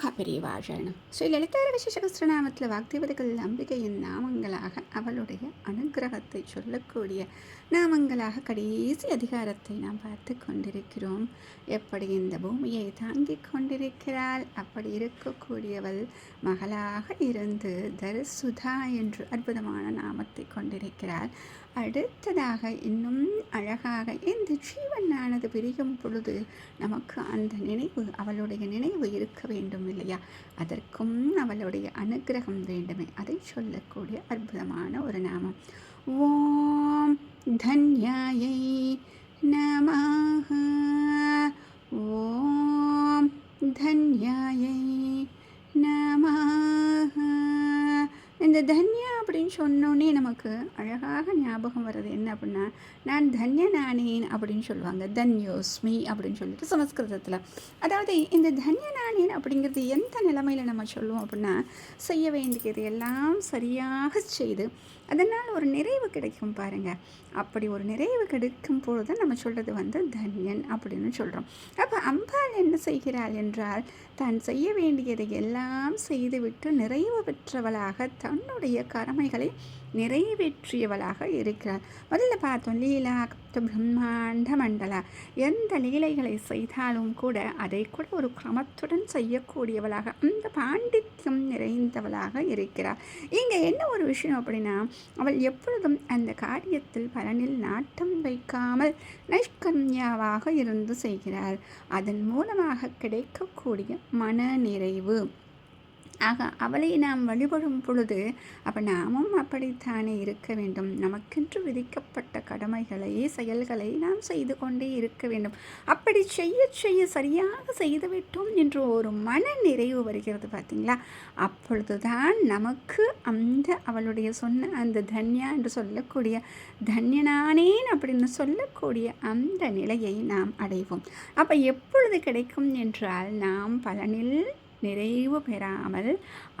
மகாபெரிவாழணும். ஸ்ரீ லலிதா விசேஷகஸ்திரநாமத்தில் வாக்தேவதைகள் அம்பிகையின் நாமங்களாக அவளுடைய அனுகிரகத்தை சொல்லக்கூடிய நாமங்களாக கடைசி அதிகாரத்தை நாம் பார்த்து கொண்டிருக்கிறோம். எப்படி இந்த பூமியை தாங்கிக் கொண்டிருக்கிறாள், அப்படி இருக்கக்கூடியவள் மகளாக இருந்து தரிசுதா என்று அற்புதமான நாமத்தை கொண்டிருக்கிறாள். அடுத்ததாக இன்னும் அழகாக இந்த ஜீவனானது பிரியும் பொழுது நமக்கு அந்த நினைவு, அவளுடைய நினைவு இருக்க வேண்டும் இல்லையா? அதற்கும் அவளுடைய அனுகிரகம் வேண்டுமே, அதை சொல்லக்கூடிய அற்புதமான ஒரு நாமம். ஓம் தன்யாயை நமஹ. ஓம் தன்யாயை நமஹ. இந்த தன்யா அப்படின்னு சொன்னோன்னே நமக்கு அழகாக ஞாபகம் வர்றது என்ன அப்படின்னா, நான் தன்யனானேன் அப்படின்னு சொல்லுவாங்க. தன்யோஸ்மி அப்படின்னு சொல்லிட்டு சமஸ்கிருதத்தில். அதாவது இந்த தன்யனானேன் அப்படிங்கிறது எந்த நிலைமையில் நம்ம சொல்லுவோம் அப்படின்னா, செய்ய வேண்டியது எல்லாம் சரியாக செய்து அதனால் ஒரு நிறைவு கிடைக்கும் பாருங்கள். அப்படி ஒரு நிறைவு கிடைக்கும் பொழுது நம்ம சொல்கிறது தன்யன் அப்படின்னு சொல்கிறோம். அப்போ அம்பாள் என்ன செய்கிறாள் என்றால், தான் செய்ய வேண்டியதை எல்லாம் செய்துவிட்டு நிறைவு பெற்றவளாக தன்னுடைய கடமைகளை நிறைவேற்றியவளாக இருக்கிறாள். முதல்ல பார்த்தோம் லீலா பிரம்மாண்ட மண்டலா. எந்த லீலைகளை செய்தாலும் கூட அதை கூட ஒரு கிரமத்துடன் செய்யக்கூடியவளாக, அந்த பாண்டித்யம் நிறைந்தவளாக இருக்கிறாள். இங்கே என்ன ஒரு விஷயம் அப்படின்னா, அவள் எப்பொழுதும் அந்த காரியத்தில் பலனில் நாட்டம் வைக்காமல் நைஷ்கர்மியாவாக இருந்து செய்கிறாள். அதன் மூலமாக கிடைக்கக்கூடிய மன நிறைவு. ஆக அவளை நாம் வழிபடும் பொழுது அப்போ நாமும் அப்படித்தானே இருக்க வேண்டும். நமக்கென்று விதிக்கப்பட்ட கடமைகளை, செயல்களை நாம் செய்து கொண்டே இருக்க வேண்டும். அப்படி செய்ய செய்ய சரியாக செய்துவிட்டோம் என்று ஒரு மன நிறைவு வருகிறது பார்த்தீங்களா? அப்பொழுதுதான் நமக்கு அந்த அவளுடைய சொன்ன அந்த தன்யா என்று சொல்லக்கூடிய தன்யனானேன் அப்படின்னு சொல்லக்கூடிய அந்த நிலையை நாம் அடைவோம். அப்போ எப்பொழுது கிடைக்கும் என்றால், நாம் பலனில் நிறைவு பெறாமல்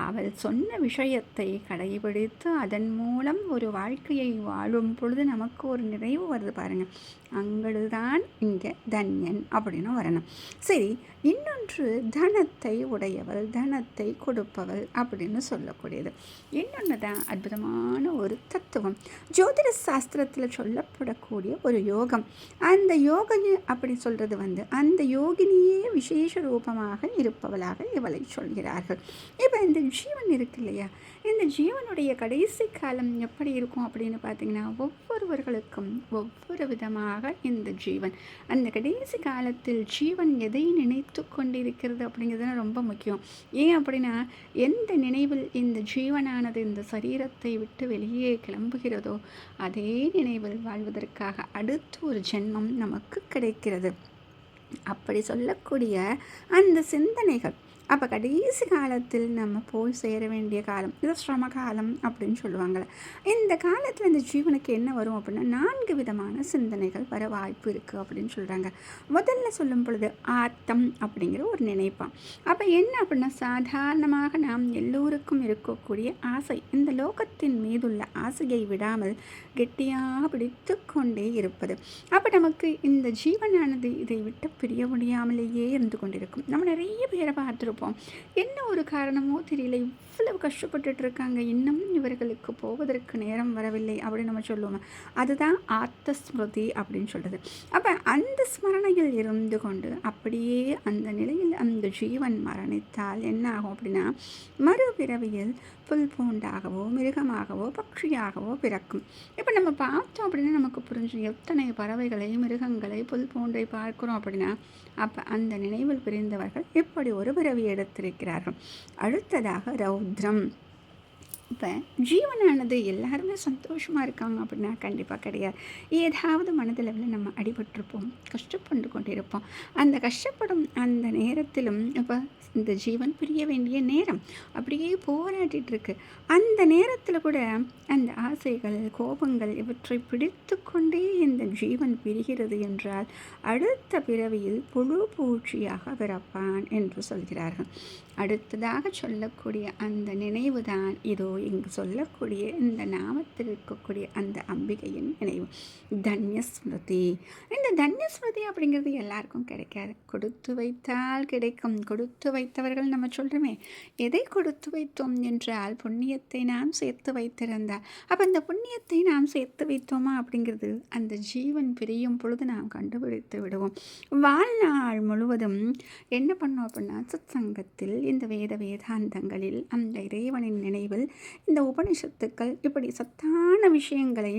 அவள் சொன்ன விஷயத்தை கடைபிடித்து அதன் மூலம் ஒரு வாழ்க்கையை வாழும் பொழுது நமக்கு ஒரு நிறைவு வருது பாருங்கள். அங்கேதான் இங்கே தன்யன் அப்படின்னு வரணும். சரி, இன்னொன்று தனத்தை உடையவள், தனத்தை கொடுப்பவள் அப்படின்னு சொல்லக்கூடியது. இன்னொன்று தான் அற்புதமான ஒரு தத்துவம். ஜோதிட சாஸ்திரத்தில் சொல்லப்படக்கூடிய ஒரு யோகம். அந்த யோகம் அப்படி சொல்கிறது அந்த யோகினியே விசேஷ ரூபமாக இருப்பவளாக இவளை சொல்கிறார்கள். இப்போ இந்த ஜீவன் இருக்கு இல்லையா, இந்த ஜீவனுடைய கடைசி காலம் எப்படி இருக்கும் அப்படின்னு பார்த்தீங்கன்னா, ஒவ்வொருவர்களுக்கும் ஒவ்வொரு விதமாக இந்த ஜீவன் அந்த கடைசி காலத்தில் ஜீவன் எதை நினைத்து கொண்டிருக்கிறது அப்படிங்கிறது ரொம்ப முக்கியம். ஏன் அப்படின்னா, எந்த நினைவில் இந்த ஜீவனானது இந்த சரீரத்தை விட்டு வெளியே கிளம்புகிறதோ அதே நினைவில் வாழ்வதற்காக அடுத்து ஒரு ஜென்மம் நமக்கு கிடைக்கிறது. அப்படி சொல்லக்கூடிய அந்த சிந்தனைகள் அப்போ கடைசி காலத்தில் நம்ம போய் சேர வேண்டிய காலம், இது சிரம காலம் அப்படின்னு சொல்லுவாங்கள்ல. இந்த காலத்தில் இந்த ஜீவனுக்கு என்ன வரும் அப்படின்னா, 4 விதமான சிந்தனைகள் வர வாய்ப்பு இருக்குது அப்படின்னு சொல்கிறாங்க. முதல்ல சொல்லும் பொழுது ஆத்தம் அப்படிங்கிற ஒரு நினைப்பான். அப்போ என்ன அப்படின்னா, சாதாரணமாக நாம் எல்லோருக்கும் இருக்கக்கூடிய ஆசை, இந்த லோகத்தின் மீதுள்ள ஆசையை விடாமல் கெட்டியாக பிடித்து கொண்டே இருப்பது. அப்போ நமக்கு இந்த ஜீவனானது இதை விட்டு பிரிய முடியாமலேயே இருந்து கொண்டிருக்கும். நம்ம நிறைய பேரை பார்த்துருப்போம். என்ன ஒரு காரணமோ தெரியல, இவ்வளவு கஷ்டப்பட்டுட்டு இருக்காங்க, இன்னும் இவர்களுக்கு போவதற்கு நேரம் வரவில்லை அப்படின்னு நம்ம சொல்லுவோம். அதுதான் ஆத்த ஸ்மிருதி அப்படின்னு சொல்கிறது. அப்போ அந்த ஸ்மரணையில் இருந்து கொண்டு அப்படியே அந்த நிலையில் அந்த ஜீவன் மரணித்தால் என்ன ஆகும் அப்படின்னா, மறுபிறவியில் புல் பூண்டாகவோ மிருகமாகவோ பட்சியாகவோ பிறக்கும். இப்போ நம்ம பார்த்தோம் அப்படின்னா நமக்கு புரிஞ்சு, எத்தனை பறவைகளை, மிருகங்களை, புல் பூண்டை பார்க்குறோம் அப்படின்னா, அப்போ அந்த நினைவில் பிரிந்தவர்கள் இப்படி ஒரு பிறவி எடுத்திருக்கிறார்கள். அடுத்ததாக ரௌத்ரம். இப்போ ஜீவனானது எல்லாருமே சந்தோஷமாக இருக்காங்க அப்படின்னா கண்டிப்பாக கிடையாது. ஏதாவது மனதளவில் நம்ம அடிபட்டிருப்போம், கஷ்டப்பட்டு கொண்டிருப்போம். அந்த கஷ்டப்படும் அந்த நேரத்திலும் இப்போ இந்த ஜீவன் பிரிய வேண்டிய நேரம் அப்படியே போராட்டிகிட்டு இருக்கு. அந்த நேரத்தில் கூட அந்த ஆசைகள், கோபங்கள் இவற்றை பிடித்து கொண்டே இந்த ஜீவன் பிரிகிறது என்றால் அடுத்த பிறவியில் புழு பூச்சியாக பிறப்பான் என்று சொல்கிறார்கள். அடுத்ததாக சொல்லக்கூடிய அந்த நினைவு தான் இதோ இங்கு சொல்லக்கூடிய இந்த நாமத்தில் இருக்கக்கூடிய அந்த அம்பிகையின் நினைவு, தன்யஸ்மிருதி. இந்த தன்யஸ்மிருதி அப்படிங்கிறது எல்லாருக்கும் கிடைக்காது. கொடுத்து வைத்தால் கிடைக்கும், கொடுத்து வைத்தவர்கள் நம்ம சொல்கிறோமே, எதை கொடுத்து வைத்தோம் என்றால் புண்ணியத்தை நாம் சேர்த்து வைத்திருந்தால், அப்போ அந்த புண்ணியத்தை நாம் சேர்த்து வைத்தோமா அப்படிங்கிறது அந்த ஜீவன் பிரியும் பொழுது நாம் கண்டுபிடித்து விடுவோம். வாழ்நாள் முழுவதும் என்ன பண்ணோம் அப்படின்னா, சத்சங்கத்தில் இந்த வேதாந்தங்களில் அந்த இறைவனின் நினைவில் இந்த உபனிஷத்துக்கள் இப்படி சத்தான விஷயங்களை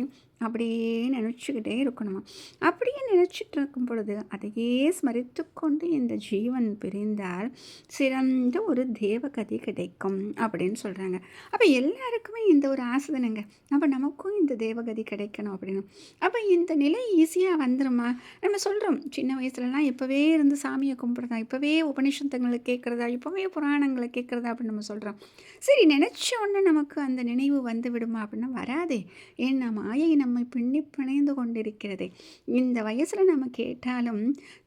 அப்படியே நினச்சிக்கிட்டே இருக்கணுமா. அப்படியே நினச்சிட்டு இருக்கும் பொழுது அதையே ஸ்மரித்து கொண்டு இந்த ஜீவன் பிரிந்தால் சிறந்த ஒரு தேவகதி கிடைக்கும் அப்படின்னு சொல்கிறாங்க. அப்போ எல்லாருக்குமே இந்த ஒரு ஆசைதானங்க, அப்போ நமக்கும் இந்த தேவகதி கிடைக்கணும் அப்படின்னு. அப்போ இந்த நிலை ஈஸியாக வந்துடுமா? நம்ம சொல்கிறோம் சின்ன வயசுலலாம் இப்போவே இருந்து சாமியை கும்பிட்றதா, இப்போவே உபனிஷத்துங்களை கேட்குறதா, இப்போவே புராணங்களை கேட்குறதா அப்படின்னு நம்ம சொல்கிறோம். சரி, நினச்ச உடனே நமக்கு அந்த நினைவு வந்து விடுமா அப்படின்னா வராதே. ஏன்னா மாயை நம்மை பின்னி பிணைந்து கொண்டிருக்கிறது. இந்த வயசில் நம்ம கேட்டாலும்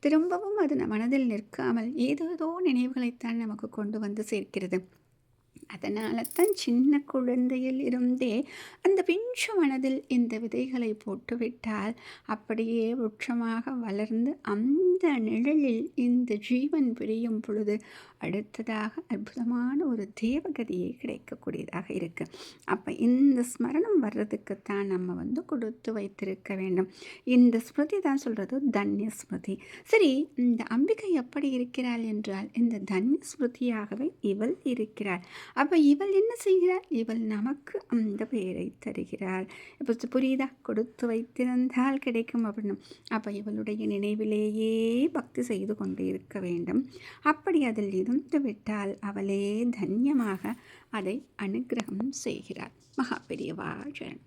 திரும்பவும் அது மனதில் நிற்காமல் ஏதேதோ நினைவுகளைத்தான் நமக்கு கொண்டு வந்து சேர்க்கிறது. அதனால தான் சின்ன குழந்தையில் இருந்தே அந்த பிஞ்சு மனதில் இந்த விதைகளை போட்டுவிட்டால் அப்படியே விருட்சமாக வளர்ந்து அந்த நிழலில் இந்த ஜீவன் பிரியும் பொழுது அடுத்ததாக அற்புதமான ஒரு தேவகதியை கிடைக்கக்கூடியதாக இருக்குது. அப்போ இந்த ஸ்மரணம் வர்றதுக்குத்தான் நம்ம கொடுத்து வைத்திருக்க வேண்டும். இந்த ஸ்மிருதி தான் சொல்கிறது தன்ய ஸ்மிருதி. சரி, இந்த அம்பிகை எப்படி இருக்கிறாள் என்றால் இந்த தன்ய ஸ்மிருதியாகவே இவள் இருக்கிறாள். அப்போ இவள் என்ன செய்கிறாள்? இவள் நமக்கு அந்த பெயரை தருகிறாள். இப்போ புரியுதா? கொடுத்து வைத்திருந்தால் கிடைக்கும் அப்படின்னு. அப்போ இவளுடைய நினைவிலேயே பக்தி செய்து கொண்டு இருக்க வேண்டும். அப்படி அதில் இருந்து விட்டால் அவளே தன்யமாக அதை அனுக்கிரகம் செய்கிறாள். மகா பெரியவா சரணம்.